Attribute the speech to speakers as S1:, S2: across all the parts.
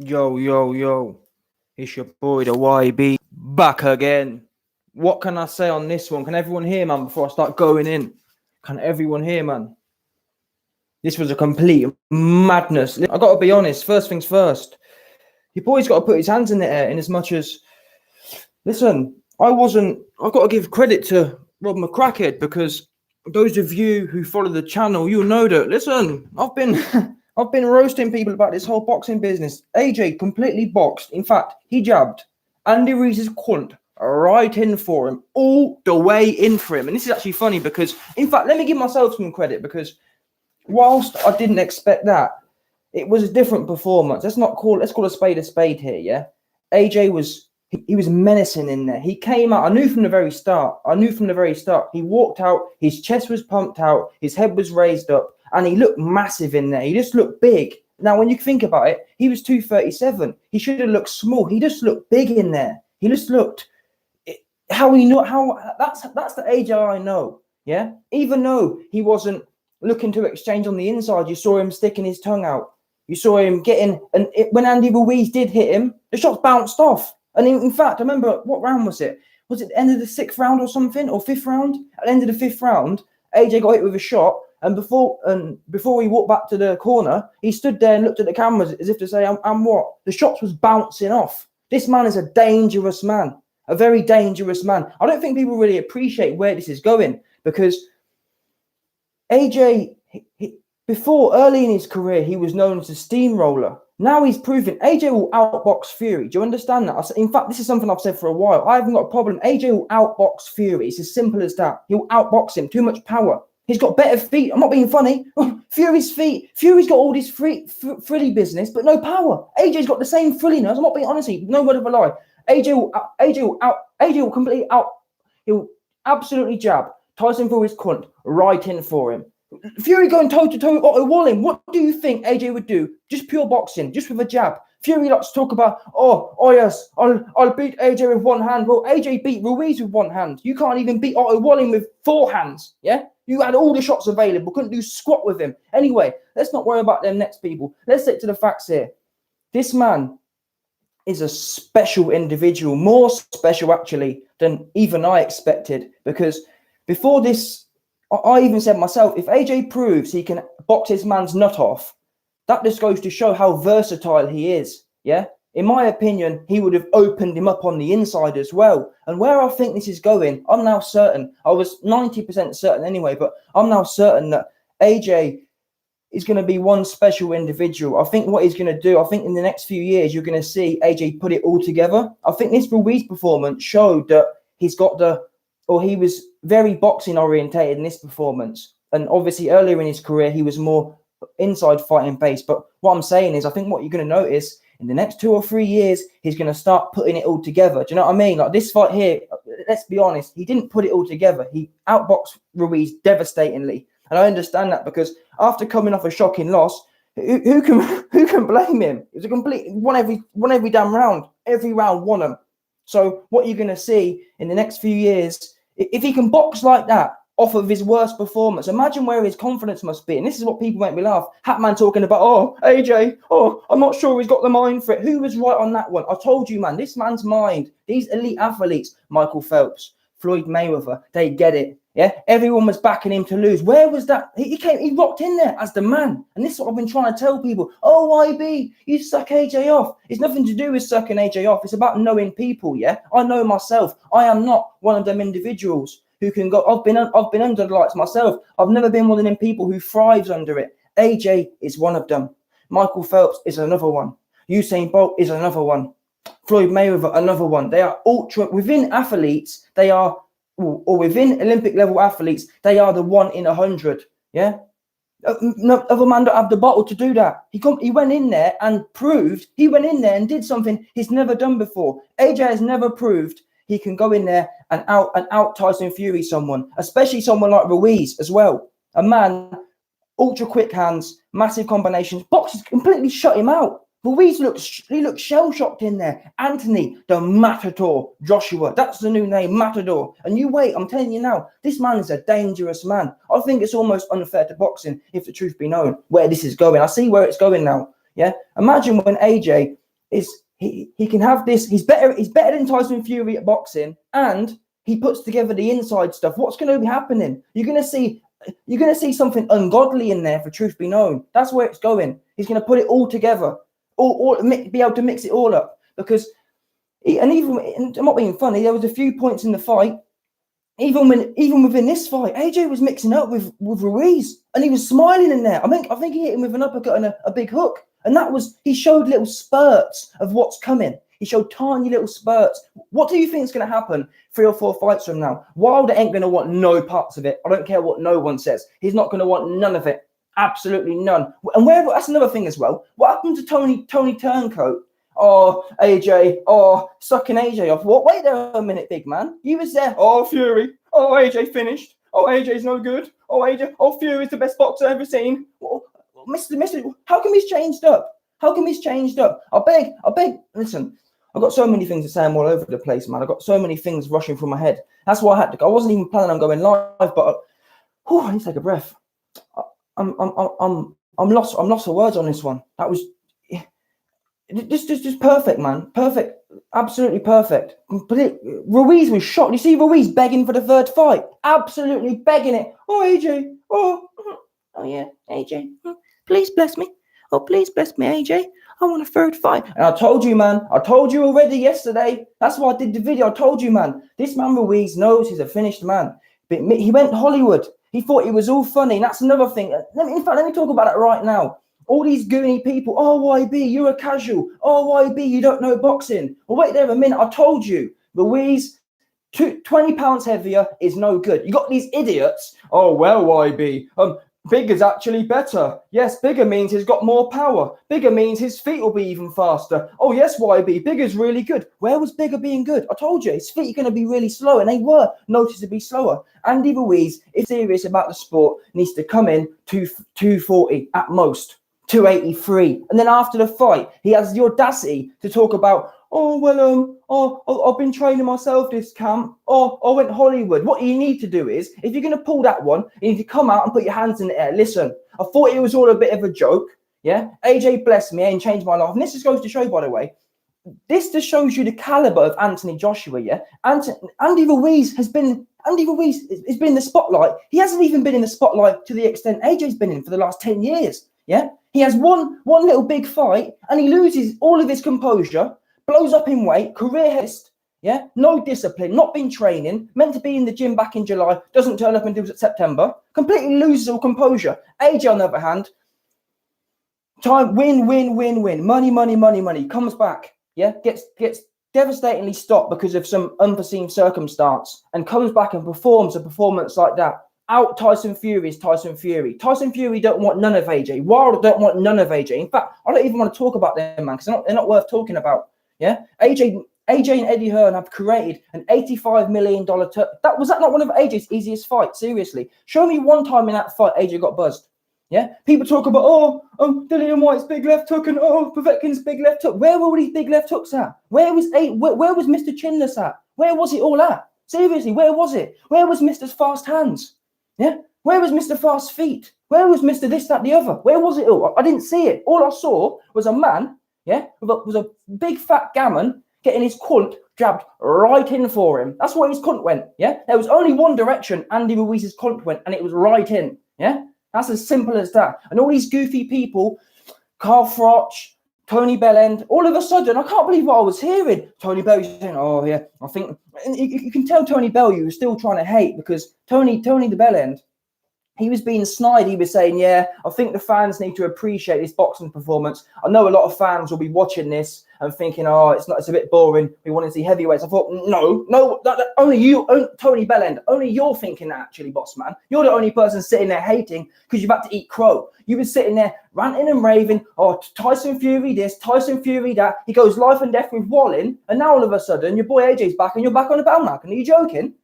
S1: Yo, yo, yo. It's your boy, the YB, back again. What can I say on this one? Can everyone hear, man, before I start going in? Can everyone hear, man? This was a complete madness. I got to be honest, first things first. Your boy's got to put his hands in the air in as much as... Listen, I've got to give credit to Rob McCracken, because those of you who follow the channel, you'll know that, listen, I've been roasting people about this whole boxing business. AJ completely boxed. In fact, he jabbed Andy Ruiz's cunt right in for him, all the way in for him. And this is actually funny because, in fact, let me give myself some credit, because whilst I didn't expect that, it was a different performance. Let's call a spade here, yeah? AJ was menacing in there. He came out. I knew from the very start. He walked out. His chest was pumped out. His head was raised up. And he looked massive in there. He just looked big. Now, when you think about it, he was 237. He should have looked small. He just looked big in there. He just looked... That's the AJ I know, yeah? Even though he wasn't looking to exchange on the inside, you saw him sticking his tongue out. You saw him getting... when Andy Ruiz did hit him, the shots bounced off. And in fact, I remember, what round was it? Was it the end of the 6th round or something? Or 5th round? At the end of the 5th round, AJ got hit with a shot. And before he walked back to the corner, he stood there and looked at the cameras as if to say, I'm what? The shots was bouncing off. This man is a dangerous man. A very dangerous man. I don't think people really appreciate where this is going, because AJ, early in his career, he was known as a steamroller. Now he's proven AJ will outbox Fury. Do you understand that? In fact, this is something I've said for a while. I haven't got a problem. AJ will outbox Fury. It's as simple as that. He'll outbox him. Too much power. He's got better feet. I'm not being funny. Fury's feet. Fury's got all this frilly business, but no power. AJ's got the same frilliness. I'm not being honestly. No word of a lie. AJ will completely out. He'll absolutely jab Tyson Fury's cunt right in for him. Fury going toe to toe with Otto Walling. What do you think AJ would do? Just pure boxing, just with a jab. Fury likes to talk about, oh yes, I'll beat AJ with one hand. Well, AJ beat Ruiz with one hand. You can't even beat Otto Walling with 4 hands. Yeah, you had all the shots available, couldn't do squat with him. Anyway, let's not worry about them next people. Let's stick to the facts here. This man is a special individual, more special actually than even I expected, because before this, I even said myself, if AJ proves he can box his man's nut off, that just goes to show how versatile he is, yeah? In my opinion, he would have opened him up on the inside as well. And where I think this is going, I'm now certain, I was 90% certain anyway, but I'm now certain that AJ is going to be one special individual. I think what he's going to do, I think in the next few years, you're going to see AJ put it all together. I think this Ruiz performance showed that he was very boxing orientated in this performance. And obviously earlier in his career, he was more inside fighting based. But what I'm saying is, I think what you're going to notice in the next 2 or 3 years, he's going to start putting it all together. Do you know what I mean? Like this fight here, let's be honest, he didn't put it all together. He outboxed Ruiz devastatingly. And I understand that, because after coming off a shocking loss, who can blame him? It was a complete won every damn round. Every round won him. So what you're going to see in the next few years, if he can box like that off of his worst performance, imagine where his confidence must be. And this is what people make me laugh. Hatman talking about, AJ, I'm not sure he's got the mind for it. Who was right on that one? I told you, man, this man's mind, these elite athletes, Michael Phelps, Floyd Mayweather, they get it. Yeah, everyone was backing him to lose. Where was that? He rocked in there as the man. And this is what I've been trying to tell people. YB, you suck AJ off. It's nothing to do with sucking AJ off. It's about knowing people, yeah? I know myself. I am not one of them individuals who can go. I've been under the lights myself. I've never been one of them people who thrives under it. AJ is one of them. Michael Phelps is another one. Usain Bolt is another one. Floyd Mayweather, another one. They are ultra, within athletes, they are, or within Olympic level athletes, they are the 1 in 100. Yeah, no other man don't have the bottle to do that. He went in there and proved. He went in there and did something he's never done before. AJ has never proved he can go in there and out Tyson Fury someone, especially someone like Ruiz as well. A man, ultra quick hands, massive combinations. Boxers completely shut him out. Ruiz looked shell-shocked in there. Anthony, the Matador, Joshua, that's the new name, Matador. And you wait, I'm telling you now, this man is a dangerous man. I think it's almost unfair to boxing, if the truth be known, where this is going. I see where it's going now, yeah? Imagine when AJ is he can have this. He's better than Tyson Fury at boxing, and he puts together the inside stuff. What's going to be happening? You're going to see something ungodly in there, for truth be known. That's where it's going. He's going to put it all together, be able to mix it all up. Because, and I'm not being funny, there was a few points in the fight, even within this fight, AJ was mixing up with Ruiz, and he was smiling in there. I think he hit him with an uppercut and a big hook, and he showed little spurts of what's coming. He showed tiny little spurts. What do you think is going to happen 3 or 4 fights from now? Wilder ain't going to want no parts of it. I don't care what no one says. He's not going to want none of it. Absolutely none. And that's another thing as well. What happened to Tony Turncoat? Oh, AJ. Oh, sucking AJ off. What? Wait there a minute, big man. You was there. Oh, Fury. Oh, AJ finished. Oh, AJ's no good. Oh, AJ. Oh, Fury's the best boxer I've ever seen. Oh, Mr. How come he's changed up? How come he's changed up? I beg. Listen. I've got so many things to say. I'm all over the place, man. I've got so many things rushing through my head. That's why I had to go. I wasn't even planning on going live, but I need to take a breath. I'm lost. I'm lost for words on this one. That was just perfect, man. Perfect. Absolutely perfect. Ruiz was shocked. You see Ruiz begging for the 3rd fight. Absolutely begging it. Oh, AJ. Oh yeah, AJ. Please bless me. Oh, please bless me, AJ. I want a 3rd fight. And I told you, man. I told you already yesterday. That's why I did the video. I told you, man. This man Ruiz knows he's a finished man. But he went Hollywood. He thought it was all funny. And that's another thing. Let me talk about it right now. All these goony people. Oh, YB, you're a casual. Oh, YB, you don't know boxing. Well, wait there a minute. I told you. Ruiz, 20 pounds heavier is no good. You got these idiots. Oh, well, YB. Bigger's actually better. Yes, bigger means he's got more power. Bigger means his feet will be even faster. Oh, yes, YB, bigger's really good. Where was bigger being good? I told you, his feet are going to be really slow, and they were noticeably slower. Andy Ruiz, if serious about the sport, needs to come in 240 at most, 283. And then after the fight, he has the audacity to talk about, I've been training myself this camp. I went Hollywood. What you need to do is, if you're going to pull that one, you need to come out and put your hands in the air. Listen, I thought it was all a bit of a joke. Yeah, AJ blessed me and changed my life. And this just goes to show, by the way, this just shows you the caliber of Anthony Joshua. Yeah, Andy Ruiz has been in the spotlight. He hasn't even been in the spotlight to the extent AJ's been in for the last 10 years. Yeah, he has one little big fight and he loses all of his composure. Blows up in weight, career hist, yeah, no discipline, not been training, meant to be in the gym back in July, doesn't turn up until September, completely loses all composure. AJ, on the other hand, time, win, money, comes back, yeah, gets devastatingly stopped because of some unforeseen circumstance, and comes back and performs a performance like that. Out Tyson Fury is Tyson Fury. Tyson Fury don't want none of AJ. Wilder don't want none of AJ. In fact, I don't even want to talk about them, man, because they're not worth talking about. Yeah, AJ and Eddie Hearn have created an $85 million. Was that not one of AJ's easiest fights? Seriously, show me one time in that fight AJ got buzzed. Yeah, people talk about Dillian White's big left hook and Povetkin's big left hook. Where were all these big left hooks at? Where was Mr. Chinless at? Where was it all at? Seriously, where was it? Where was Mr. Fast Hands? Yeah, where was Mr. Fast Feet? Where was Mr. This, that, the other? Where was it all? I didn't see it. All I saw was a man. Yeah, was a big fat gammon getting his cunt jabbed right in for him. That's where his cunt went. Yeah, there was only one direction Andy Ruiz's cunt went, and it was right in. Yeah, that's as simple as that. And all these goofy people, Carl Froch, Tony Bellend, all of a sudden, I can't believe what I was hearing. Tony Bell saying, "Oh yeah, I think," and you can tell Tony Bell you were still trying to hate because Tony the Bellend. He was being snide. He was saying, yeah, I think the fans need to appreciate this boxing performance. I know a lot of fans will be watching this and thinking, it's a bit boring. We want to see heavyweights. I thought, no, only you, Tony Bellend, only you're thinking that actually, boss man. You're the only person sitting there hating because you've had to eat crow. You were sitting there ranting and raving, Tyson Fury this, Tyson Fury that. He goes life and death with Wallin. And now all of a sudden, your boy AJ's back and you're back on the bandwagon. Are you joking?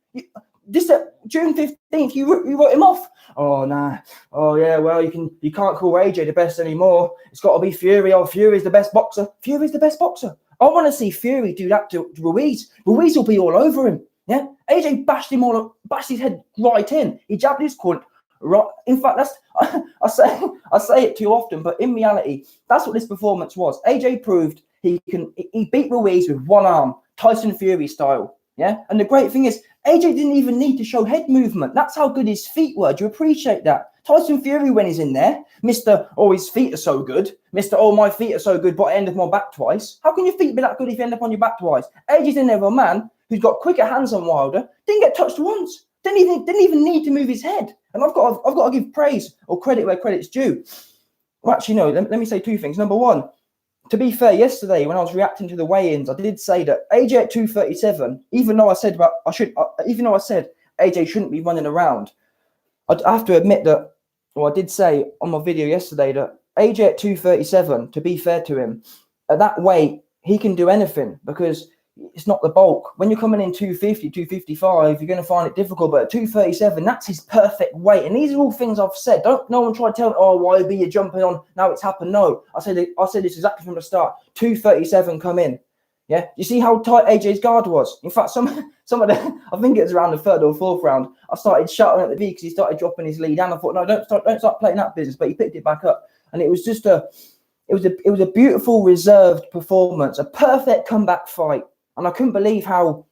S1: June 15th, you wrote him off. Oh nah. Oh yeah. Well, you can't call AJ the best anymore. It's got to be Fury. Oh, Fury's the best boxer. Fury's the best boxer. I want to see Fury do that to Ruiz. Ruiz will be all over him. Yeah. AJ bashed his head right in. He jabbed his cunt right. In fact, I say it too often, but in reality, that's what this performance was. AJ proved he beat Ruiz with one arm, Tyson Fury style. Yeah, and the great thing is, AJ didn't even need to show head movement. That's how good his feet were. Do you appreciate that? Tyson Fury, when he's in there, Mr. Oh, his feet are so good. Mr. Oh, my feet are so good, but I end up on my back twice. How can your feet be that good if you end up on your back twice? AJ's in there with a man who's got quicker hands than Wilder, didn't get touched once, didn't even need to move his head. And I've got to give praise or credit where credit's due. Well, actually, no, let me say two things. Number one, to be fair, yesterday when I was reacting to the weigh-ins, I did say that AJ at 237, even though I said AJ shouldn't be running around, I have to admit that, well, I did say on my video yesterday that AJ at 237, to be fair to him, at that weight, he can do anything because it's not the bulk. When you're coming in 250, 255, you're going to find it difficult. But at 237, that's his perfect weight. And these are all things I've said. No one try to tell me, oh, YB, you're jumping on. Now it's happened. No, I said this exactly from the start. 237, come in. Yeah, you see how tight AJ's guard was. In fact, some of the, I think it was around the third or fourth round, I started shouting at the V because he started dropping his lead, and I thought, no, don't start playing that business. But he picked it back up, and it was just it was a beautiful reserved performance, a perfect comeback fight, and I couldn't believe how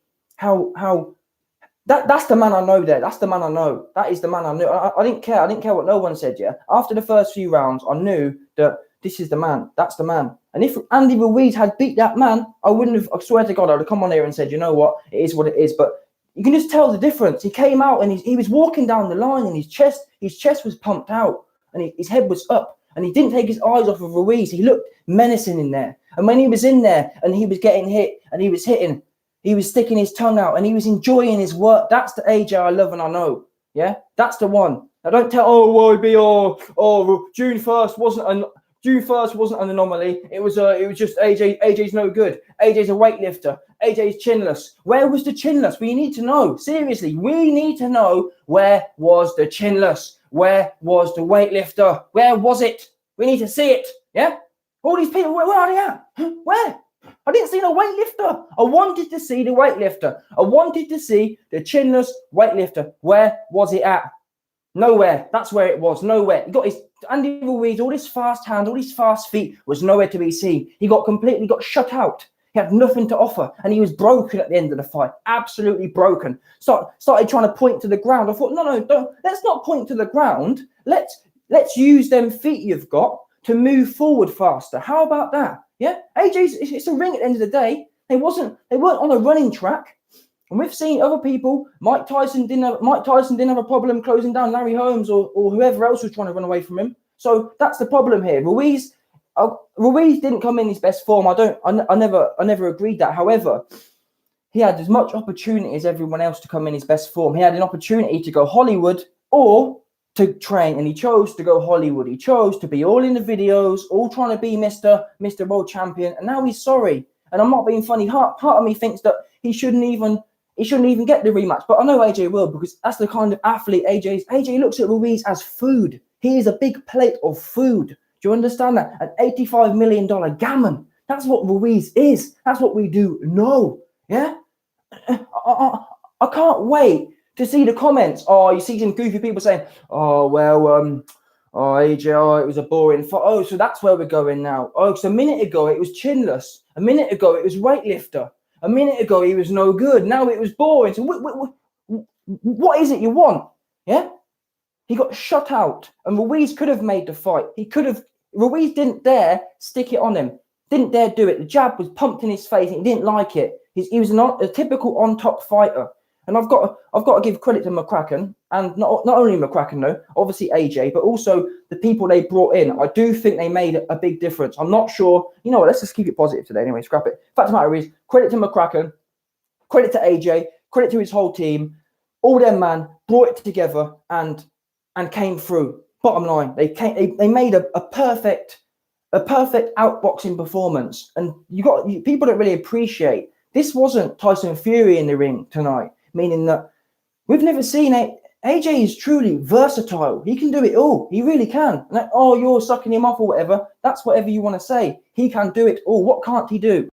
S1: that's the man I know there. That's the man I know. That is the man I knew. I didn't care. I didn't care what no one said. Yeah, after the first few rounds, I knew that this is the man. That's the man. And if Andy Ruiz had beat that man, I wouldn't have, I swear to God, I would have come on here and said, you know what, it is what it is. But you can just tell the difference. He came out and he was walking down the line, and his chest was pumped out and his head was up, and he didn't take his eyes off of Ruiz. He looked menacing in there. And when he was in there and he was getting hit and he was hitting, he was sticking his tongue out and he was enjoying his work. That's the AJ I love and I know. Yeah, that's the one. Now don't tell, June 1st wasn't an anomaly. It was just AJ. AJ's no good. AJ's a weightlifter. AJ's chinless. Where was the chinless? We need to know. Seriously, we need to know, where was the chinless? Where was the weightlifter? Where was it? We need to see it. Yeah? All these people, where are they at? Where? I didn't see no weightlifter. I wanted to see the weightlifter. I wanted to see the chinless weightlifter. Where was it at? Nowhere. That's where it was. Nowhere. He got his Andy Ruiz, all his fast hands, all his fast feet was nowhere to be seen. He got shut out. He had nothing to offer, and he was broken at the end of the fight. Absolutely broken. Started trying to point to the ground. I thought, no, don't. Let's not point to the ground. Let's use them feet you've got to move forward faster. How about that? Yeah, it's a ring at the end of the day. They weren't on a running track. And we've seen other people. Mike Tyson didn't have a problem closing down Larry Holmes or whoever else was trying to run away from him. So that's the problem here. Ruiz didn't come in his best form. I never agreed that. However, he had as much opportunity as everyone else to come in his best form. He had an opportunity to go Hollywood or to train, and he chose to go Hollywood. He chose to be all in the videos, all trying to be Mr. World Champion, and now he's sorry. And I'm not being funny. Part of me thinks that he shouldn't even get the rematch. But I know AJ will, because that's the kind of athlete AJ is. AJ looks at Ruiz as food. He is a big plate of food. Do you understand that? An $85 million gammon. That's what Ruiz is. That's what we do know. Yeah? I can't wait to see the comments. Oh, you see some goofy people saying, AJ, it was a boring fight. Oh, so that's where we're going now. Oh, so a minute ago it was chinless. A minute ago it was weightlifter. A minute ago he was no good. Now it was boring. So what is it you want? Yeah? He got shut out, and Ruiz could have made the fight. Ruiz didn't dare stick it on him. Didn't dare do it. The jab was pumped in his face, and he didn't like it. He was not a typical on-top fighter. And I've got to give credit to McCracken, and not only McCracken though, obviously AJ, but also the people they brought in. I do think they made a big difference. I'm not sure. You know what? Let's just keep it positive today. Anyway, scrap it. Fact of the matter is, credit to McCracken, credit to AJ, credit to his whole team. All them man brought it together and came through. Bottom line, they made a perfect outboxing performance, and people don't really appreciate. This wasn't Tyson Fury in the ring tonight. Meaning that we've never seen it. AJ is truly versatile. He can do it all. He really can. Like, oh, you're sucking him off or whatever. That's whatever you want to say. He can do it all. What can't he do?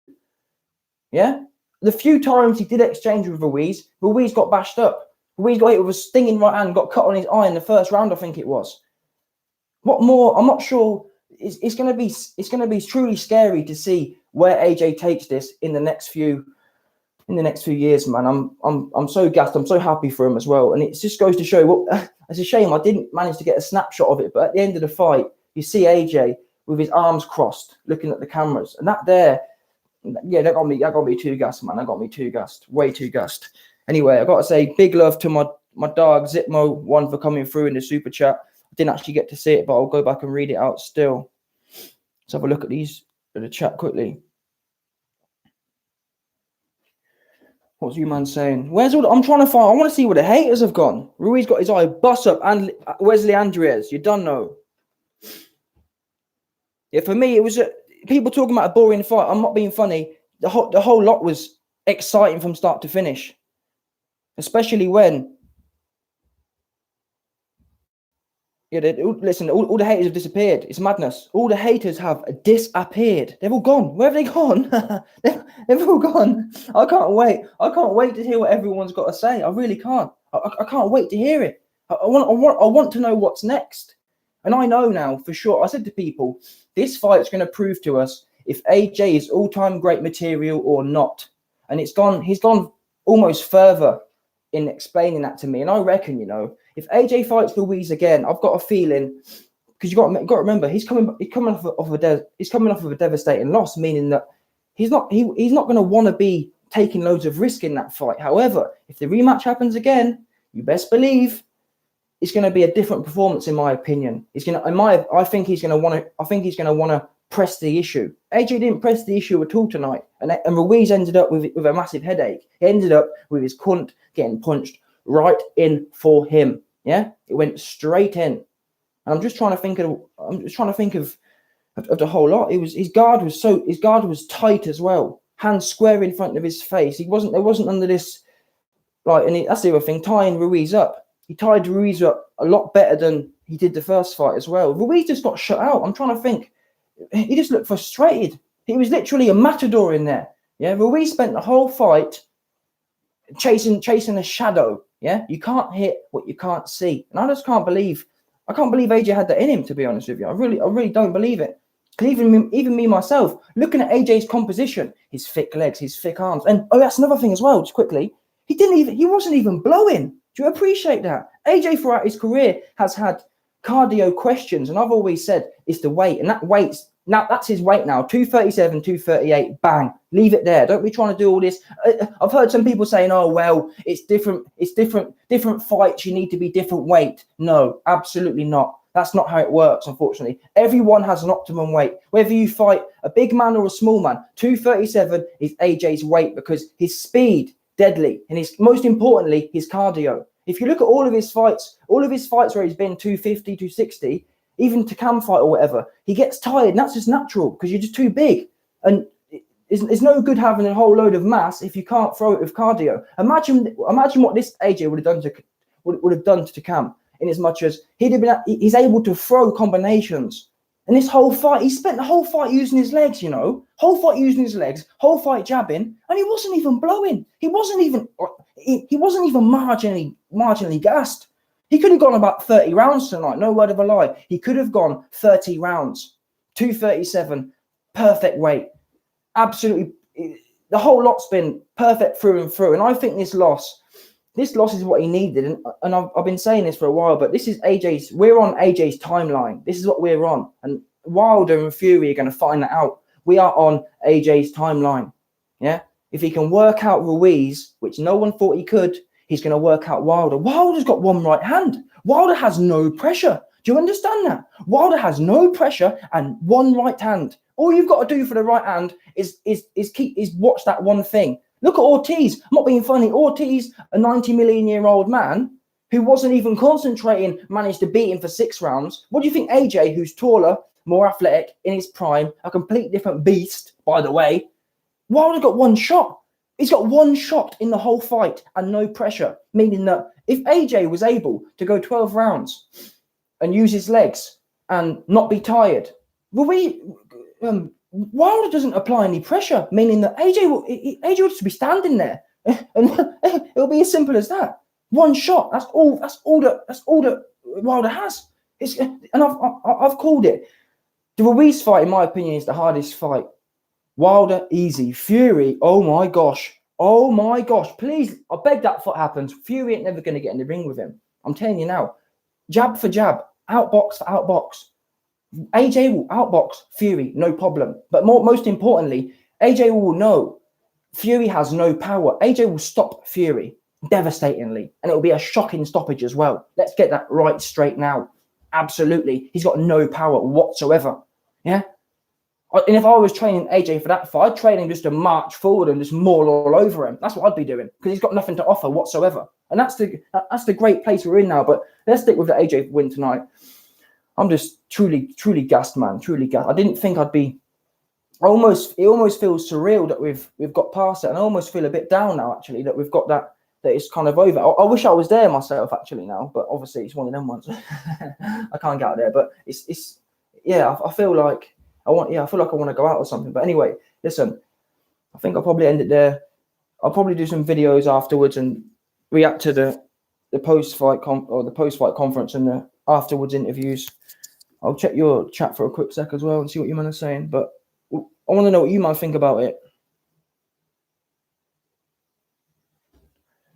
S1: Yeah? The few times he did exchange with Ruiz got bashed up. Ruiz got hit with a stinging right hand, got cut on his eye in the first round, I think it was. What more? I'm not sure. It's going to be truly scary to see where AJ takes this in the next few years, man. I'm so gassed. I'm so happy for him as well. And it just goes to show, well, it's a shame I didn't manage to get a snapshot of it. But at the end of the fight, you see AJ with his arms crossed, looking at the cameras, and that there, yeah, that got me too gassed, man. That got me too gassed, way too gassed. Anyway, I got to say big love to my dog Zipmo1 for coming through in the super chat. I didn't actually get to see it, but I'll go back and read it out still. Let's have a look at these in the chat quickly. What's you man saying? Where's all I'm trying to find? I want to see where the haters have gone. Ruiz got his eye bust up, and Wesley Andreas, you done know. Yeah, for me, it was people talking about a boring fight. I'm not being funny. The whole lot was exciting from start to finish, especially when. Yeah, listen, all the haters have disappeared. It's madness. All the haters have disappeared. They've all gone. Where have they gone? they've all gone. I can't wait. I can't wait to hear what everyone's got to say. I really can't. I can't wait to hear it. I want to know what's next. And I know now for sure. I said to people, this fight's going to prove to us if AJ is all-time great material or not. And he's gone almost further in explaining that to me. And I reckon, if AJ fights Ruiz again, I've got a feeling, because you got to remember, he's coming off of a devastating loss, meaning that he's not going to want to be taking loads of risk in that fight. However, if the rematch happens again, you best believe it's going to be a different performance, in my opinion. I think he's going to want to press the issue. AJ didn't press the issue at all tonight, and Ruiz ended up with a massive headache. He ended up with his cunt getting punched right in for him. Yeah, it went straight in, and I'm just trying to think of the whole lot. His guard was tight as well, hands square in front of his face. There wasn't under this, that's the other thing, tying Ruiz up. He tied Ruiz up a lot better than he did the first fight as well. Ruiz just got shut out. I'm trying to think. He just looked frustrated. He was literally a matador in there. Yeah, Ruiz spent the whole fight chasing a shadow. Yeah, you can't hit what you can't see, and I just can't believe. I can't believe AJ had that in him. To be honest with you, I really don't believe it. Even me myself, looking at AJ's composition, his thick legs, his thick arms, and that's another thing as well. Just quickly, he wasn't even blowing. Do you appreciate that? AJ throughout his career has had cardio questions, and I've always said it's the weight, and that's his weight now, 237, 238, bang, leave it there. Don't be trying to do all this. I've heard some people saying, oh, well, it's different fights, you need to be different weight. No, absolutely not. That's not how it works, unfortunately. Everyone has an optimum weight. Whether you fight a big man or a small man, 237 is AJ's weight because his speed, deadly, and most importantly, his cardio. If you look at all of his fights where he's been 250, 260, even to cam fight or whatever, he gets tired, and that's just natural because you're just too big. And it's no good having a whole load of mass if you can't throw it with cardio. Imagine what this AJ would have done to cam, in as much as he's able to throw combinations. And this whole fight, he spent the whole fight using his legs, whole fight jabbing, and he wasn't even blowing. He wasn't even marginally gassed. He could have gone about 30 rounds tonight, no word of a lie. He could have gone 30 rounds, 237, perfect weight. Absolutely, the whole lot's been perfect through and through. And I think this loss is what he needed. And I've been saying this for a while, but we're on AJ's timeline. This is what we're on. And Wilder and Fury are going to find that out. We are on AJ's timeline. Yeah. If he can work out Ruiz, which no one thought he could, he's going to work out Wilder. Wilder's got one right hand. Wilder has no pressure. Do you understand that? Wilder has no pressure and one right hand. All you've got to do for the right hand is watch that one thing. Look at Ortiz. I'm not being funny. Ortiz, a 90 million year old man who wasn't even concentrating, managed to beat him for 6 rounds. What do you think AJ, who's taller, more athletic, in his prime, a complete different beast, by the way, Wilder got one shot. He's got one shot in the whole fight and no pressure, meaning that if AJ was able to go 12 rounds and use his legs and not be tired, Wilder doesn't apply any pressure, meaning that AJ will just be standing there, and it'll be as simple as that. One shot. That's all that Wilder has. And I've called it. The Ruiz fight, in my opinion, is the hardest fight Wilder, easy. Fury, oh my gosh. Oh my gosh. Please, I beg that fight happens. Fury ain't never going to get in the ring with him. I'm telling you now. Jab for jab. Outbox for outbox. AJ will outbox Fury, no problem. But most importantly, AJ will know Fury has no power. AJ will stop Fury devastatingly. And it will be a shocking stoppage as well. Let's get that right straight now. Absolutely. He's got no power whatsoever. Yeah? And if I was training AJ for that fight, I'd train him just to march forward and just maul all over him. That's what I'd be doing, because he's got nothing to offer whatsoever. And that's the great place we're in now. But let's stick with the AJ win tonight. I'm just truly gassed, man. Truly gassed. I didn't think I'd be. It almost feels surreal that we've got past it, and I almost feel a bit down now, actually, that we've got that it's kind of over. I wish I was there myself, actually, now, but obviously it's one of them ones. I can't get out there, but it's yeah. I feel like I want to go out or something. But anyway, listen, I think I'll probably end it there. I'll probably do some videos afterwards and react to the post-fight conference and the afterwards interviews. I'll check your chat for a quick sec as well and see what you man are saying. But I want to know what you might think about it.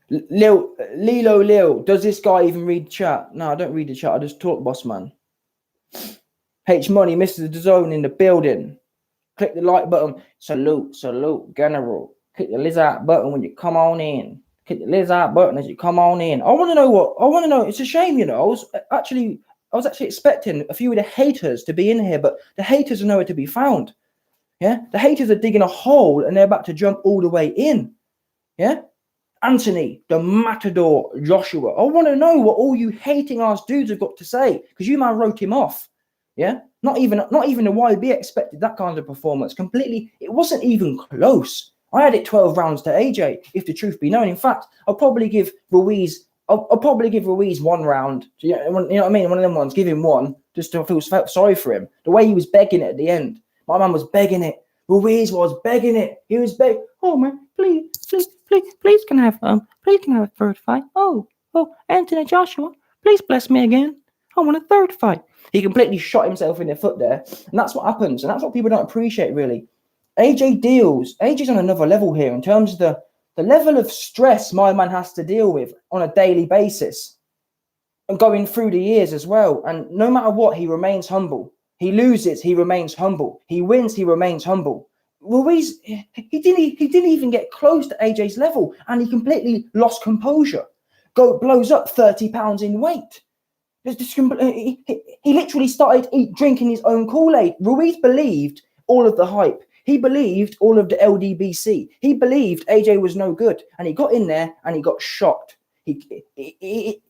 S1: Lilo, does this guy even read chat? No, I don't read the chat. I just talk, boss man. H Money, Mr. DAZN in the building. Click the like button. Salute, General. Click the lizard button when you come on in. Click the lizard button as you come on in. I want to know. It's a shame, you know. I was actually expecting a few of the haters to be in here, but the haters are nowhere to be found. Yeah, the haters are digging a hole and they're about to jump all the way in. Yeah, Anthony, the Matador, Joshua. I want to know what all you hating ass dudes have got to say, because you man wrote him off. Yeah, not even the YB expected that kind of performance. Completely, it wasn't even close. I had it 12 rounds to AJ, if the truth be known. In fact, I'll probably give Ruiz 1 round. You know what I mean? One of them ones. Give him one just to feel sorry for him. The way he was begging it at the end. My man was begging it. Ruiz was begging it. He was begging. Oh man, please can I have a third fight? Oh, Anthony Joshua, please bless me again. I want a third fight. He completely shot himself in the foot there, and that's what happens, and that's what people don't appreciate really. AJ's on another level here in terms of the level of stress my man has to deal with on a daily basis, and going through the years as well. And no matter what, he remains humble. He loses, he remains humble. He wins, he remains humble. Ruiz, he didn't even get close to AJ's level, and he completely lost composure. Blows up 30 pounds in weight. He literally started drinking his own Kool-Aid. Ruiz believed all of the hype. He believed all of the LDBC. He believed AJ was no good, and he got in there and he got shocked. He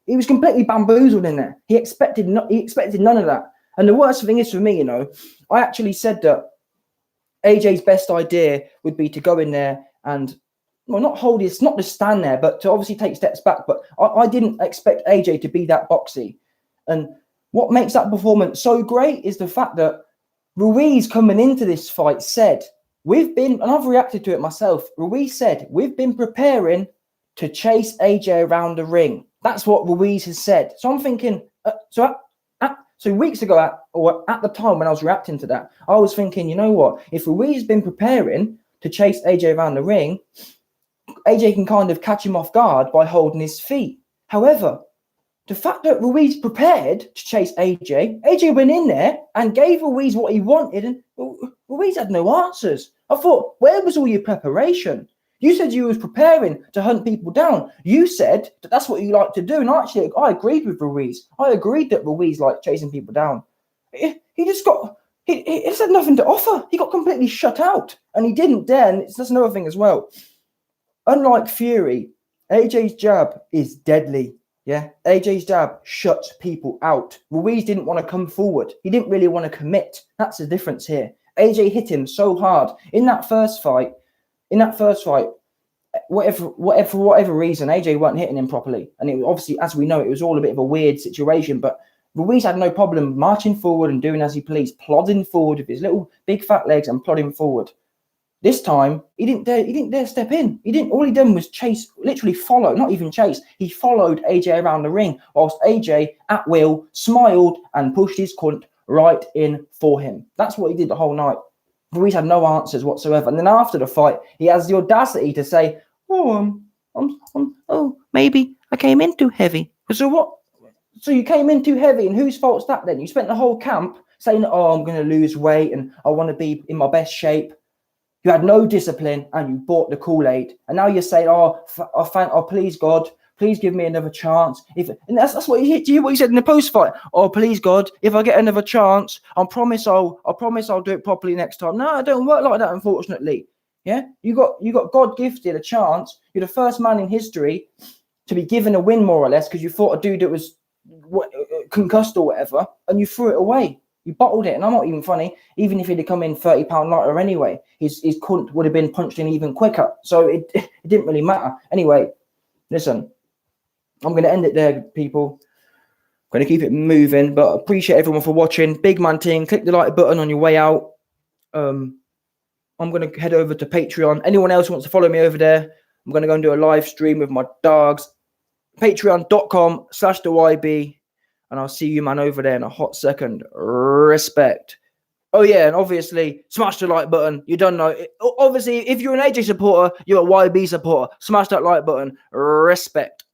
S1: was completely bamboozled in there. He expected none of that. And the worst thing is for me, you know, I actually said that AJ's best idea would be to go in there and, well, not to stand there, but to obviously take steps back. But I didn't expect AJ to be that boxy. And what makes that performance so great is the fact that Ruiz coming into this fight said, and I've reacted to it myself, Ruiz said, we've been preparing to chase AJ around the ring. That's what Ruiz has said. So I'm thinking, so weeks ago, at the time when I was reacting to that, I was thinking, you know what? If Ruiz has been preparing to chase AJ around the ring, AJ can kind of catch him off guard by holding his feet. However, the fact that Ruiz prepared to chase AJ went in there and gave Ruiz what he wanted, and Ruiz had no answers. I thought, where was all your preparation? You said you was preparing to hunt people down. You said that that's what you like to do. And actually, I agreed with Ruiz. I agreed that Ruiz liked chasing people down. He just had nothing to offer. He got completely shut out. And he didn't dare. And that's another thing as well. Unlike Fury, AJ's jab is deadly. Yeah, AJ's jab shuts people out. Ruiz didn't want to come forward. He didn't really want to commit. That's the difference here. AJ hit him so hard in that first fight. For whatever reason, AJ weren't hitting him properly. And it obviously, as we know, it was all a bit of a weird situation. But Ruiz had no problem marching forward and doing as he pleased, plodding forward with his little big fat legs and plodding forward. This time, he didn't dare step in. All he done was chase, literally follow, not even chase. He followed AJ around the ring, whilst AJ, at will, smiled and pushed his cunt right in for him. That's what he did the whole night. Ruiz had no answers whatsoever. And then after the fight, he has the audacity to say, oh, maybe I came in too heavy. So what? So you came in too heavy, and whose fault's that then? You spent the whole camp saying, oh, I'm going to lose weight and I want to be in my best shape. You had no discipline and you bought the Kool-Aid. And now you're saying, please God, please give me another chance. And that's what he said in the post-fight. Oh, please God, if I get another chance, I promise I'll do it properly next time. No, it don't work like that, unfortunately. Yeah, you got God gifted a chance. You're the first man in history to be given a win, more or less, because you fought a dude that was concussed or whatever, and you threw it away. You bottled it, and I'm not even funny. Even if he'd have come in 30 pound lighter anyway, his cunt would have been punched in even quicker. So it didn't really matter. Anyway, listen, I'm going to end it there, people. I'm going to keep it moving, but appreciate everyone for watching. Big man team, click the like button on your way out. I'm going to head over to Patreon. Anyone else who wants to follow me over there, I'm going to go and do a live stream with my dogs. Patreon.com/TheYB. And I'll see you, man, over there in a hot second. Respect. Oh, yeah, and obviously, smash the like button. You don't know. Obviously, if you're an AJ supporter, you're a YB supporter. Smash that like button. Respect.